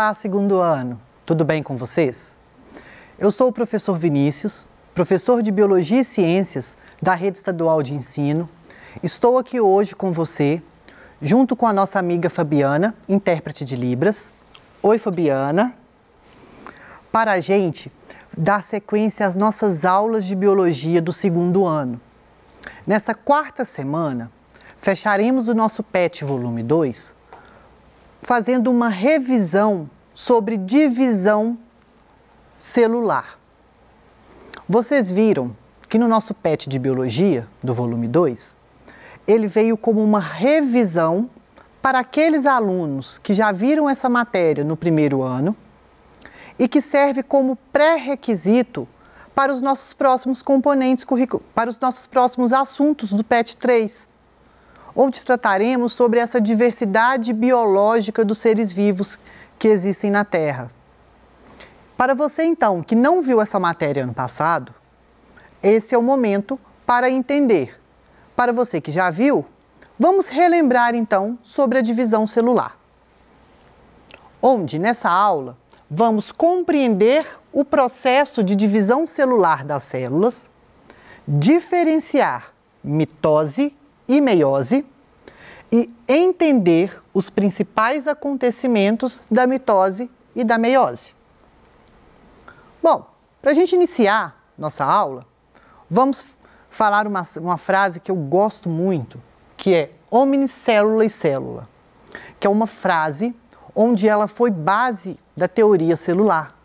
Olá, segundo ano! Tudo bem com vocês? Eu sou o professor Vinícius, professor de Biologia e Ciências da Rede Estadual de Ensino. Estou aqui hoje com você, junto com a nossa amiga Fabiana, intérprete de Libras. Oi, Fabiana! Para a gente dar sequência às nossas aulas de Biologia do segundo ano. Nessa quarta semana, fecharemos o nosso PET volume 2, fazendo uma revisão sobre divisão celular. Vocês viram que no nosso PET de Biologia, do volume 2, ele veio como uma revisão para aqueles alunos que já viram essa matéria no primeiro ano e que serve como pré-requisito para os nossos próximos componentes curriculares, para os nossos próximos assuntos do PET 3. Onde trataremos sobre essa diversidade biológica dos seres vivos que existem na Terra. Para você, então, que não viu essa matéria ano passado, esse é o momento para entender. Para você que já viu, vamos relembrar, então, sobre a divisão celular. Onde, nessa aula, vamos compreender o processo de divisão celular das células, diferenciar mitose e meiose e entender os principais acontecimentos da mitose e da meiose. Bom, para a gente iniciar nossa aula, vamos falar uma frase que eu gosto muito, que é omnicélula e célula, que é uma frase onde ela foi base da teoria celular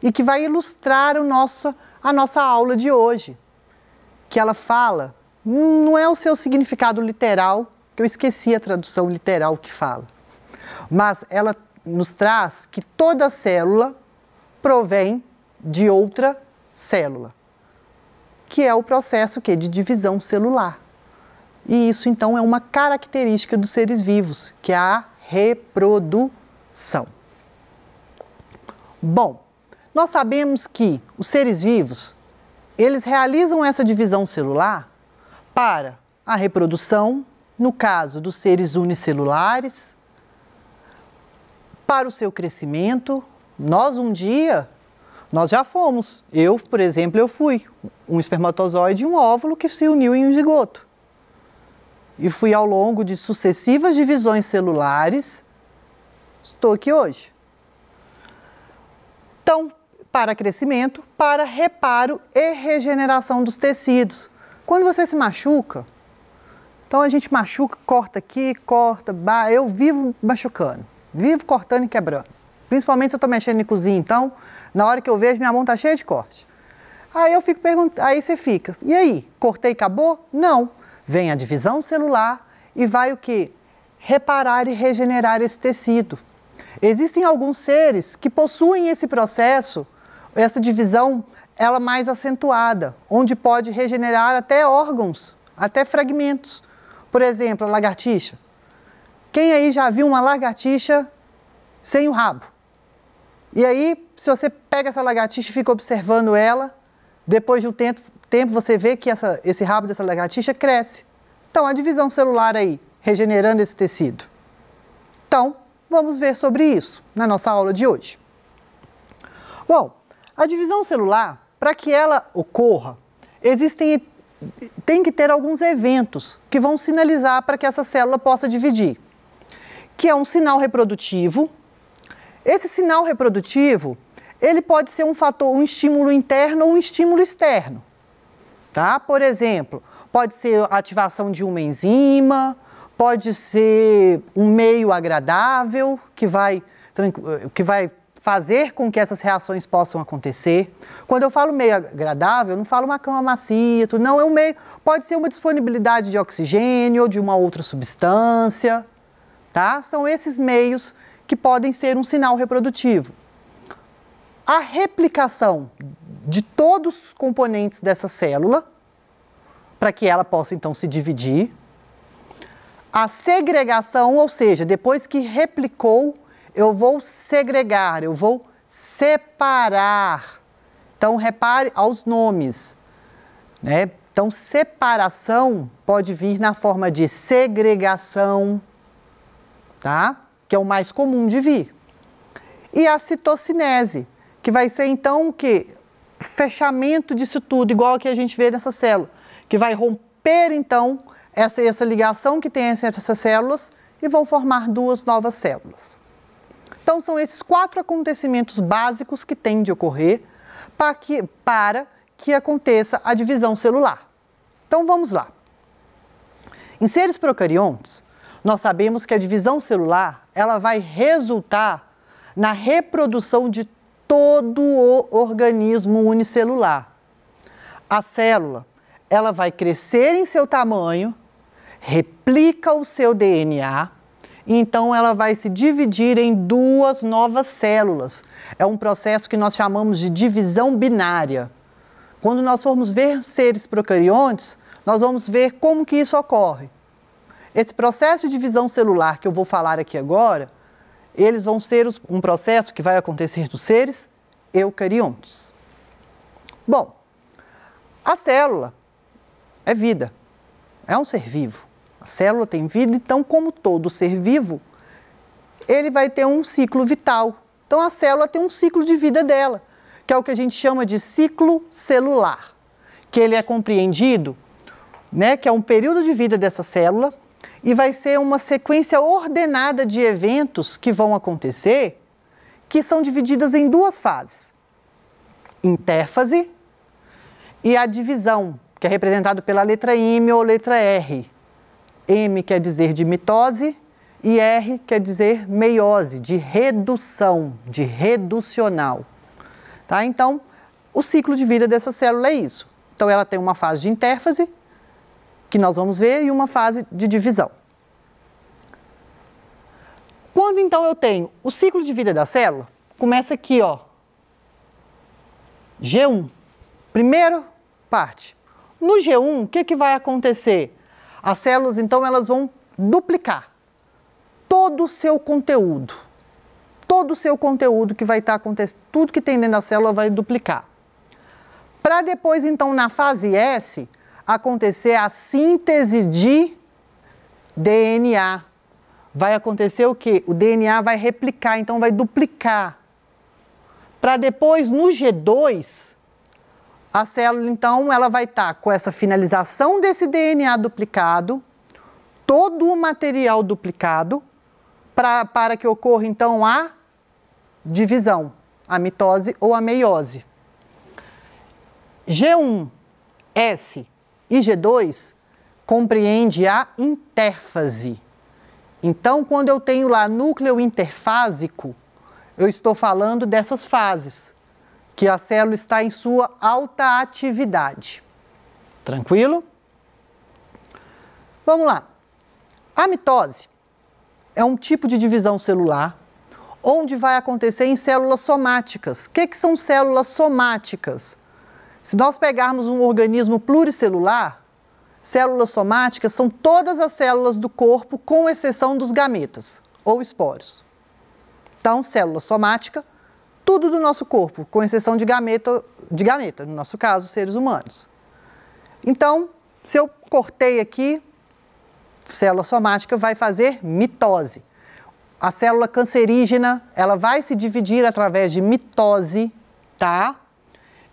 e que vai ilustrar a nossa aula de hoje, que ela fala. Não é o seu significado literal, que eu esqueci a tradução literal que fala. Mas ela nos traz que toda célula provém de outra célula, que é o processo de divisão celular. E isso, então, é uma característica dos seres vivos, que é a reprodução. Bom, nós sabemos que os seres vivos, eles realizam essa divisão celular para a reprodução, no caso dos seres unicelulares, para o seu crescimento. Nós já fomos. Eu, por exemplo, eu fui um espermatozoide e um óvulo que se uniu em um zigoto. E fui ao longo de sucessivas divisões celulares, estou aqui hoje. Então, para crescimento, para reparo e regeneração dos tecidos. Quando você se machuca, então a gente machuca, corta aqui, corta, eu vivo machucando, vivo cortando e quebrando. Principalmente se eu estou mexendo em cozinha, então, na hora que eu vejo, minha mão está cheia de corte. Aí eu fico perguntando, aí você fica, e aí, cortei e acabou? Não. Vem a divisão celular e vai o quê? Reparar e regenerar esse tecido. Existem alguns seres que possuem esse processo, essa divisão, ela mais acentuada, onde pode regenerar até órgãos, até fragmentos. Por exemplo, a lagartixa. Quem aí já viu uma lagartixa sem o rabo? E aí, se você pega essa lagartixa e fica observando ela, depois de um tempo você vê que esse rabo dessa lagartixa cresce. Então, a divisão celular aí, regenerando esse tecido. Então, vamos ver sobre isso na nossa aula de hoje. Bom, a divisão celular, para que ela ocorra, tem que ter alguns eventos que vão sinalizar para que essa célula possa dividir, que é um sinal reprodutivo. Esse sinal reprodutivo, ele pode ser um estímulo interno ou um estímulo externo, tá? Por exemplo, pode ser a ativação de uma enzima, pode ser um meio agradável que vai fazer com que essas reações possam acontecer. Quando eu falo meio agradável, eu não falo uma cama macia, não, é um meio, pode ser uma disponibilidade de oxigênio ou de uma outra substância, tá? São esses meios que podem ser um sinal reprodutivo. A replicação de todos os componentes dessa célula, para que ela possa então se dividir. A segregação, ou seja, depois que replicou, eu vou segregar, eu vou separar. Então, repare aos nomes, né? Então, separação pode vir na forma de segregação, tá? Que é o mais comum de vir. e a citocinese, que vai ser então o quê? Fechamento disso tudo, igual que a gente vê nessa célula, que vai romper então essa ligação que tem entre essas células e vão formar duas novas células. Então são esses 4 acontecimentos básicos que têm de ocorrer para que aconteça a divisão celular. Então vamos lá. Em seres procariontes, nós sabemos que a divisão celular ela vai resultar na reprodução de todo o organismo unicelular. A célula ela vai crescer em seu tamanho, replica o seu DNA, e então ela vai se dividir em 2 novas células. É um processo que nós chamamos de divisão binária. Quando nós formos ver seres procariontes, nós vamos ver como que isso ocorre. Esse processo de divisão celular que eu vou falar aqui agora, eles vão ser um processo que vai acontecer dos seres eucariontes. Bom, a célula é vida, é um ser vivo. A célula tem vida, então, como todo ser vivo, ele vai ter um ciclo vital. Então, a célula tem um ciclo de vida dela, que é o que a gente chama de ciclo celular, que ele é compreendido, né, que é um período de vida dessa célula, e vai ser uma sequência ordenada de eventos que vão acontecer, que são divididas em 2 fases. Intérfase e a divisão, que é representado pela letra M ou letra R. M quer dizer de mitose e R quer dizer meiose, de redução, de reducional. Tá? Então, o ciclo de vida dessa célula é isso. Então, ela tem uma fase de intérfase, que nós vamos ver, e uma fase de divisão. Quando, então, eu tenho o ciclo de vida da célula, começa aqui, ó, G1, primeira parte. No G1, o que vai acontecer? As células, então, elas vão duplicar todo o seu conteúdo. Todo o seu conteúdo que vai estar acontecendo, tudo que tem dentro da célula vai duplicar. Para depois, então, na fase S, acontecer a síntese de DNA. Vai acontecer o quê? O DNA vai replicar, então vai duplicar. Para depois, no G2, a célula, então, ela vai estar com essa finalização desse DNA duplicado, todo o material duplicado, para que ocorra, então, a divisão, a mitose ou a meiose. G1, S e G2 compreende a intérfase. Então, quando eu tenho lá núcleo interfásico, eu estou falando dessas fases, que a célula está em sua alta atividade. Tranquilo? Vamos lá. A mitose é um tipo de divisão celular onde vai acontecer em células somáticas. O que são células somáticas? Se nós pegarmos um organismo pluricelular, células somáticas são todas as células do corpo, com exceção dos gametas ou esporos. Então, célula somática, tudo do nosso corpo, com exceção de gameta, no nosso caso, seres humanos. Então, se eu cortei aqui, célula somática vai fazer mitose. A célula cancerígena, ela vai se dividir através de mitose, tá?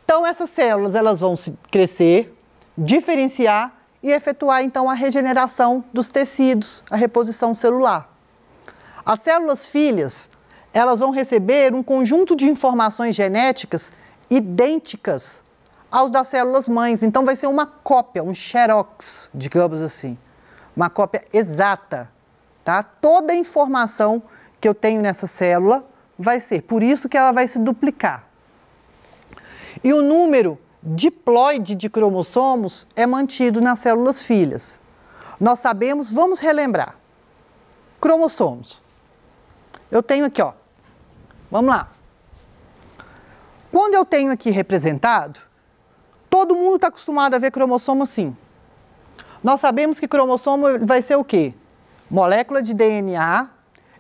Então, essas células, elas vão se crescer, diferenciar e efetuar, então, a regeneração dos tecidos, a reposição celular. As células filhas, elas vão receber um conjunto de informações genéticas idênticas aos das células mães. Então, vai ser uma cópia, um xerox, digamos assim. Uma cópia exata, tá? Toda a informação que eu tenho nessa célula vai ser, por isso que ela vai se duplicar. E o número diploide de cromossomos é mantido nas células filhas. Nós sabemos, vamos relembrar, cromossomos. Eu tenho aqui, ó, vamos lá. Quando eu tenho aqui representado, todo mundo está acostumado a ver cromossomo assim. Nós sabemos que cromossomo vai ser o quê? Molécula de DNA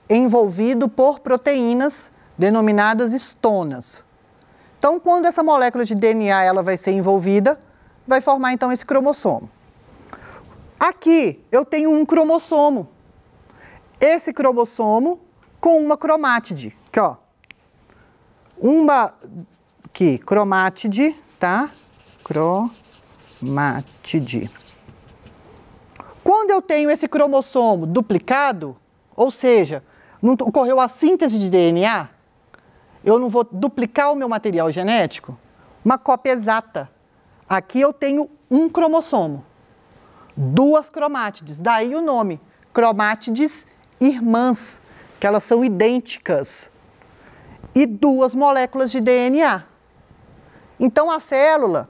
envolvido por proteínas denominadas histonas. Então, quando essa molécula de DNA ela vai ser envolvida, vai formar então esse cromossomo. Aqui eu tenho um cromossomo. Esse cromossomo com uma cromátide, aqui, ó. uma aqui, cromátide, tá? Cromátide. Quando eu tenho esse cromossomo duplicado, ou seja, não ocorreu a síntese de DNA, eu não vou duplicar o meu material genético, uma cópia exata. Aqui eu tenho um cromossomo, duas cromátides, daí o nome, cromátides irmãs, que elas são idênticas, e duas moléculas de DNA. Então a célula,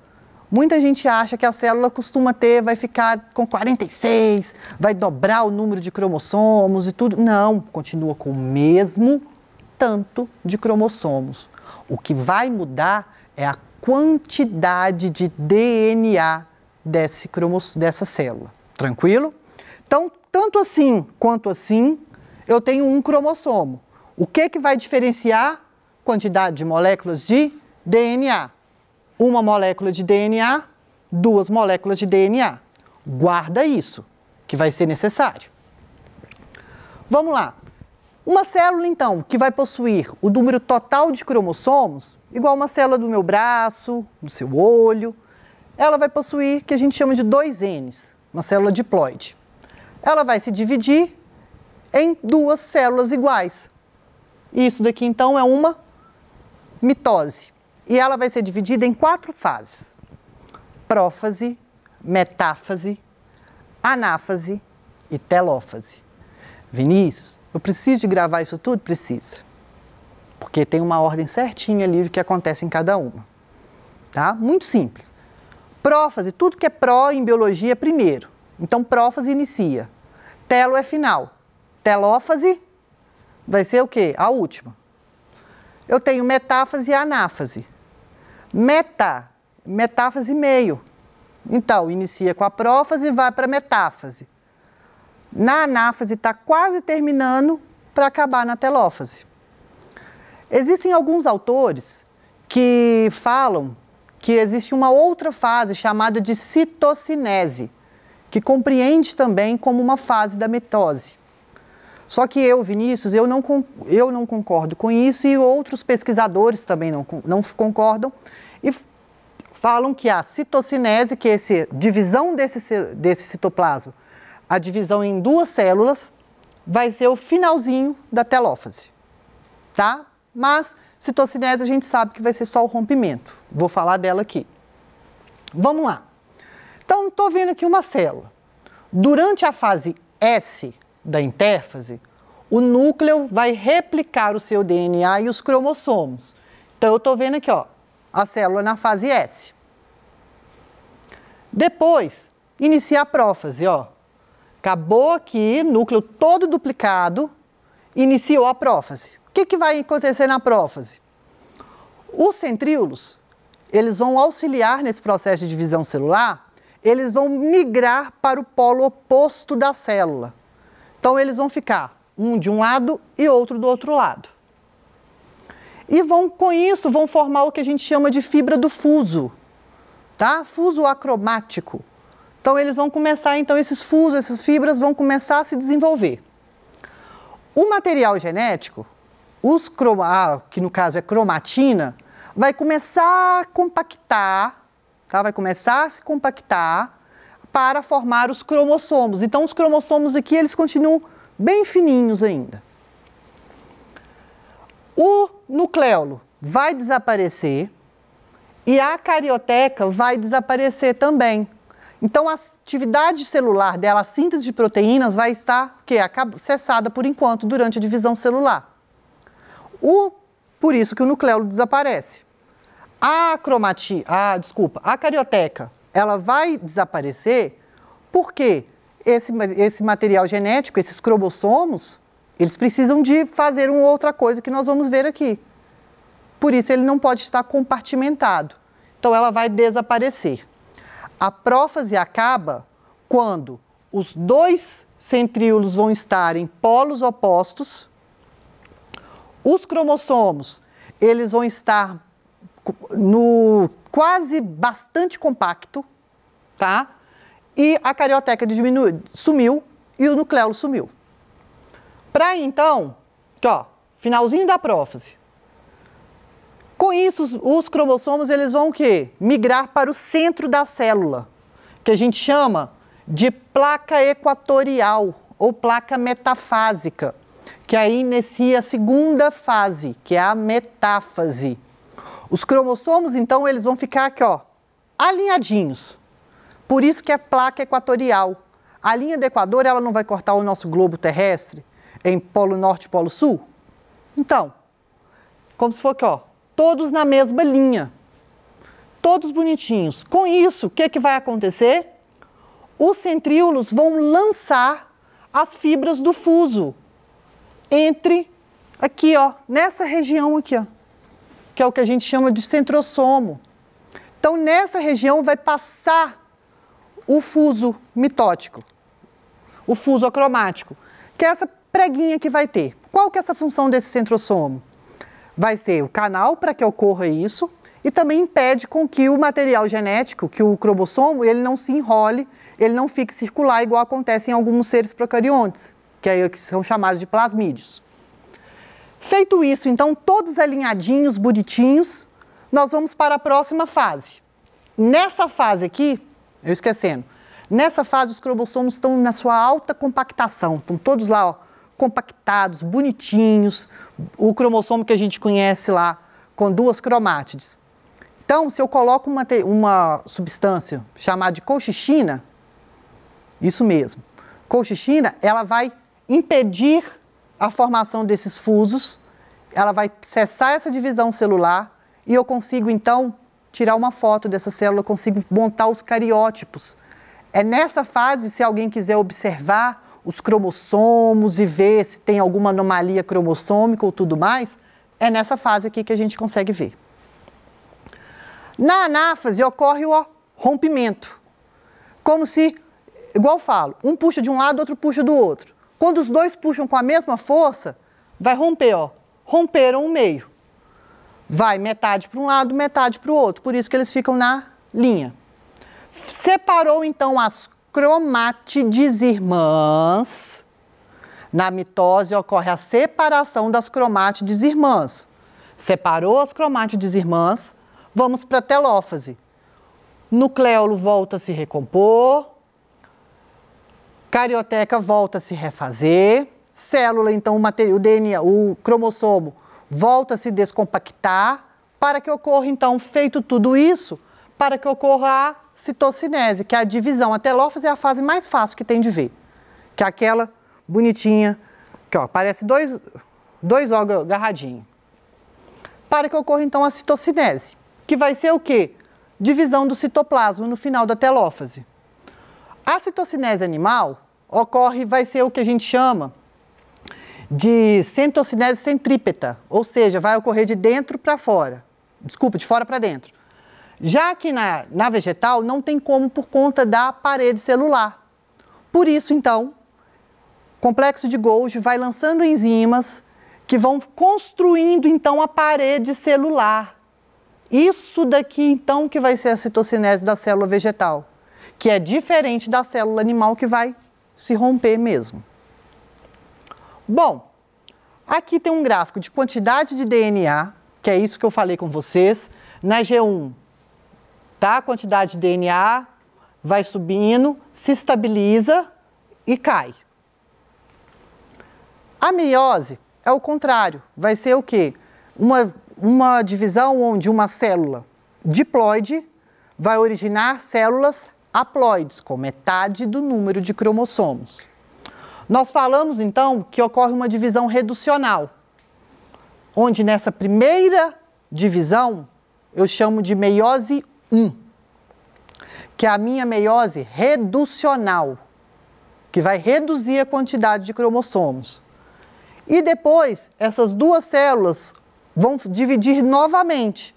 muita gente acha que a célula costuma ter, vai ficar com 46, vai dobrar o número de cromossomos e tudo. Não, continua com o mesmo tanto de cromossomos. O que vai mudar é a quantidade de DNA dessa célula. Tranquilo? Então, tanto assim quanto assim, eu tenho um cromossomo. O que vai diferenciar? Quantidade de moléculas de DNA. Uma molécula de DNA, duas moléculas de DNA. Guarda isso, que vai ser necessário. Vamos lá. Uma célula, então, que vai possuir o número total de cromossomos, igual uma célula do meu braço, do seu olho, ela vai possuir o que a gente chama de 2 Ns, uma célula diploide. Ela vai se dividir em duas células iguais. Isso daqui, então, é uma mitose. E ela vai ser dividida em 4 fases: prófase, metáfase, anáfase e telófase. Vinícius, eu preciso de gravar isso tudo? Precisa. Porque tem uma ordem certinha ali do que acontece em cada uma. Tá? Muito simples. Prófase, tudo que é pró em biologia é primeiro. Então, prófase inicia. Telo é final. Telófase vai ser o quê? A última. Eu tenho metáfase e anáfase. Metáfase meio. Então, inicia com a prófase e vai para a metáfase. Na anáfase está quase terminando para acabar na telófase. Existem alguns autores que falam que existe uma outra fase chamada de citocinese, que compreende também como uma fase da mitose. Só que eu, Vinícius, eu não concordo com isso e outros pesquisadores também não concordam e falam que a citocinese, que é a divisão desse citoplasma, a divisão em 2 células, vai ser o finalzinho da telófase, tá? Mas citocinese a gente sabe que vai ser só o rompimento. Vou falar dela aqui. Vamos lá. Então, estou vendo aqui uma célula. Durante a fase S da intérfase, o núcleo vai replicar o seu DNA e os cromossomos. Então, eu estou vendo aqui, ó, a célula na fase S. Depois, inicia a prófase, ó. Acabou aqui, núcleo todo duplicado, iniciou a prófase. O que vai acontecer na prófase? Os centríolos, eles vão auxiliar nesse processo de divisão celular, eles vão migrar para o polo oposto da célula. Então, eles vão ficar um de um lado e outro do outro lado. E com isso, vão formar o que a gente chama de fibra do fuso, tá? Fuso acromático. Então, eles vão começar, então, esses fusos, essas fibras vão começar a se desenvolver. O material genético, que no caso é cromatina, vai começar a compactar, tá? Vai começar a se compactar para formar os cromossomos. Então, os cromossomos aqui, eles continuam bem fininhos ainda. O nucleolo vai desaparecer e a carioteca vai desaparecer também. Então, a atividade celular dela, a síntese de proteínas, vai estar cessada por enquanto durante a divisão celular. Por isso que o nucleolo desaparece. A carioteca, ela vai desaparecer porque esse material genético, esses cromossomos, eles precisam de fazer uma outra coisa que nós vamos ver aqui. Por isso, ele não pode estar compartimentado. Então, ela vai desaparecer. A prófase acaba quando os 2 centríolos vão estar em polos opostos, os cromossomos, eles vão estar no quase bastante compacto, tá? E a carioteca sumiu e o nucleolo sumiu. Para então, ó, finalzinho da prófase. Com isso, os cromossomos eles vão o quê? Migrar para o centro da célula, que a gente chama de placa equatorial ou placa metafásica, que aí inicia a segunda fase, que é a metáfase. Os cromossomos, então, eles vão ficar aqui, ó, alinhadinhos. Por isso que é placa equatorial. A linha do Equador, ela não vai cortar o nosso globo terrestre em polo norte e polo sul? Então, como se for aqui, ó, todos na mesma linha. Todos bonitinhos. Com isso, o que vai acontecer? Os centríolos vão lançar as fibras do fuso entre, aqui, ó, nessa região aqui, ó, que é o que a gente chama de centrosomo. Então, nessa região vai passar o fuso mitótico, o fuso acromático, que é essa preguinha que vai ter. Qual que é essa função desse centrosomo? Vai ser o canal para que ocorra isso e também impede com que o material genético, que o cromossomo, ele não se enrole, ele não fique circular igual acontece em alguns seres procariontes, que são chamados de plasmídeos. Feito isso, então, todos alinhadinhos, bonitinhos, nós vamos para a próxima fase. Nessa fase aqui, eu esquecendo, nessa fase os cromossomos estão na sua alta compactação, estão todos lá, ó, compactados, bonitinhos, o cromossomo que a gente conhece lá com duas cromátides. Então, se eu coloco uma substância chamada de colchicina, isso mesmo, colchicina, ela vai impedir a formação desses fusos, ela vai cessar essa divisão celular e eu consigo, então, tirar uma foto dessa célula, eu consigo montar os cariótipos. É nessa fase, se alguém quiser observar os cromossomos e ver se tem alguma anomalia cromossômica ou tudo mais, é nessa fase aqui que a gente consegue ver. Na anáfase ocorre o rompimento, como se, igual eu falo, um puxa de um lado, outro puxa do outro. Quando os dois puxam com a mesma força, vai romper, ó, romperam o meio. Vai metade para um lado, metade para o outro, por isso que eles ficam na linha. Separou então as cromátides irmãs. Na mitose ocorre a separação das cromátides irmãs. Separou as cromátides irmãs, vamos para a telófase. Nucleolo volta a se recompor, carioteca volta a se refazer, célula, então o DNA, o cromossomo, volta a se descompactar, para que ocorra, então, feito tudo isso, para que ocorra a citocinese, que é a divisão. A telófase é a fase mais fácil que tem de ver, que é aquela bonitinha, que ó, parece dois órgãos agarradinhos. Para que ocorra, então, a citocinese, que vai ser o quê? Divisão do citoplasma no final da telófase. A citocinese animal ocorre, vai ser o que a gente chama de centocinese centrípeta, ou seja, vai ocorrer de dentro para fora, desculpa, de fora para dentro. Já que na vegetal não tem como por conta da parede celular. Por isso, então, o complexo de Golgi vai lançando enzimas que vão construindo, então, a parede celular. Isso daqui, então, que vai ser a citocinese da célula vegetal, que é diferente da célula animal que vai se romper mesmo. Bom, aqui tem um gráfico de quantidade de DNA, que é isso que eu falei com vocês. Na G1, tá? A quantidade de DNA vai subindo, se estabiliza e cai. A meiose é o contrário, vai ser o quê? Uma divisão onde uma célula diploide vai originar células haploides, com metade do número de cromossomos. Nós falamos, então, que ocorre uma divisão reducional, onde nessa primeira divisão eu chamo de meiose 1, que é a minha meiose reducional, que vai reduzir a quantidade de cromossomos. E depois, essas duas células vão dividir novamente,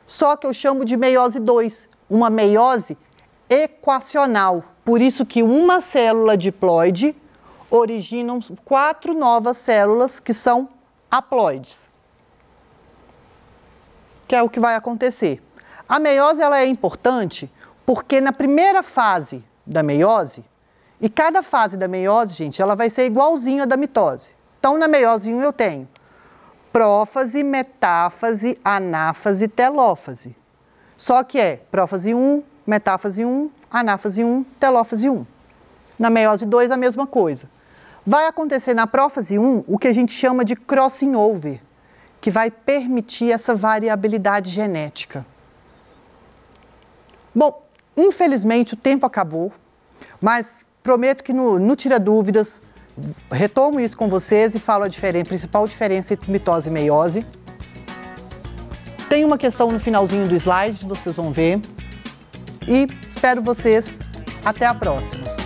só que eu chamo de meiose 2, uma meiose equacional. Por isso que uma célula diploide originam 4 novas células que são haploides, que é o que vai acontecer. A meiose ela é importante porque na primeira fase da meiose, e cada fase da meiose, gente, ela vai ser igualzinha à da mitose. Então, na meiose 1 eu tenho prófase, metáfase, anáfase, telófase. Só que é prófase 1, metáfase 1, anáfase 1, telófase 1. Na meiose 2, a mesma coisa. Vai acontecer na prófase 1 o que a gente chama de crossing over, que vai permitir essa variabilidade genética. Bom, infelizmente o tempo acabou, mas prometo que no Tira Dúvidas retomo isso com vocês e falo a principal diferença entre mitose e meiose. Tem uma questão no finalzinho do slide, vocês vão ver. E espero vocês. Até a próxima!